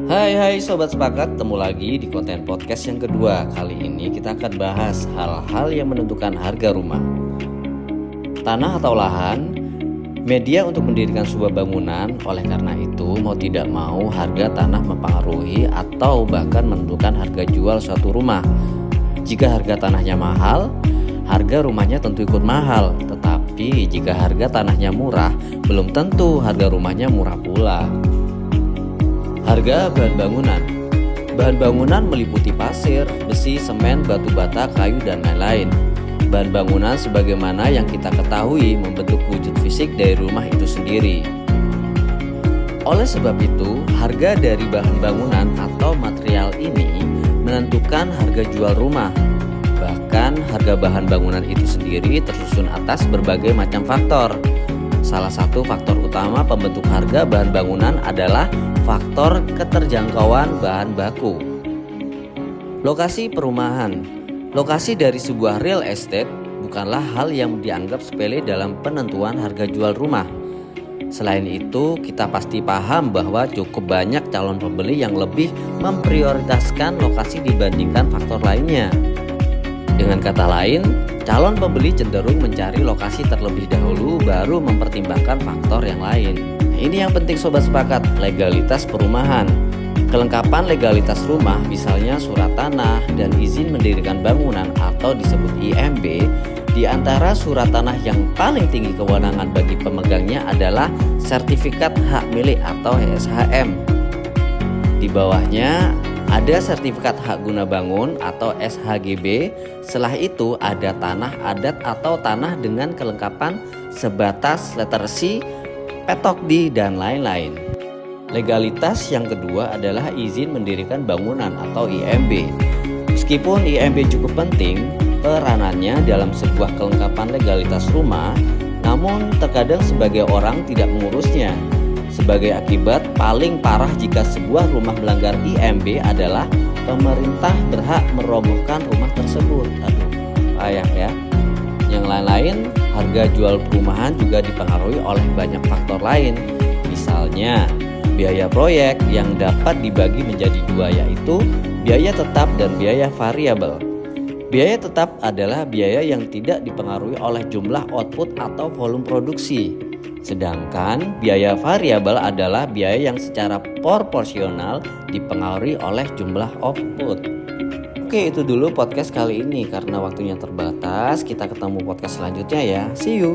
Hai Sobat Sepakat, ketemu lagi di konten podcast yang kedua. Kali ini kita akan bahas hal-hal yang menentukan harga rumah. Tanah atau lahan, media untuk mendirikan sebuah bangunan. Oleh karena itu, mau tidak mau harga tanah mempengaruhi atau bahkan menentukan harga jual suatu rumah. Jika harga tanahnya mahal, harga rumahnya tentu ikut mahal. Tetapi jika harga tanahnya murah, belum tentu harga rumahnya murah pula. Harga bahan bangunan. Bahan bangunan meliputi pasir, besi, semen, batu bata, kayu, dan lain-lain. Bahan bangunan sebagaimana yang kita ketahui membentuk wujud fisik dari rumah itu sendiri. Oleh sebab itu, harga dari bahan bangunan atau material ini menentukan harga jual rumah. Bahkan harga bahan bangunan itu sendiri tersusun atas berbagai macam faktor. Salah satu faktor utama pembentuk harga bahan bangunan adalah faktor keterjangkauan bahan baku. Lokasi perumahan. Lokasi dari sebuah real estate bukanlah hal yang dianggap sepele dalam penentuan harga jual rumah. Selain itu, kita pasti paham bahwa cukup banyak calon pembeli yang lebih memprioritaskan lokasi dibandingkan faktor lainnya. Dengan kata lain, calon pembeli cenderung mencari lokasi terlebih dahulu baru mempertimbangkan faktor yang lain. Ini yang penting Sobat Sepakat, legalitas perumahan. Kelengkapan legalitas rumah, misalnya surat tanah dan izin mendirikan bangunan atau disebut IMB. Di antara surat tanah yang paling tinggi kewenangan bagi pemegangnya adalah sertifikat hak milik atau SHM. Di bawahnya ada sertifikat hak guna bangun atau SHGB. Setelah itu ada tanah adat atau tanah dengan kelengkapan sebatas letter C, petok D, dan lain-lain. Legalitas yang kedua adalah izin mendirikan bangunan atau IMB. Meskipun IMB cukup penting peranannya dalam sebuah kelengkapan legalitas rumah, namun terkadang sebagai orang tidak mengurusnya. Sebagai akibat paling parah jika sebuah rumah melanggar IMB adalah pemerintah berhak merobohkan rumah tersebut. Aduh, payah ya. Yang lain-lain, harga jual perumahan juga dipengaruhi oleh banyak faktor lain. Misalnya, biaya proyek yang dapat dibagi menjadi dua, yaitu biaya tetap dan biaya variabel. Biaya tetap adalah biaya yang tidak dipengaruhi oleh jumlah output atau volume produksi. Sedangkan biaya variabel adalah biaya yang secara proporsional dipengaruhi oleh jumlah output. Oke, itu dulu podcast kali ini karena waktunya terbatas. Kita ketemu podcast selanjutnya ya. See you.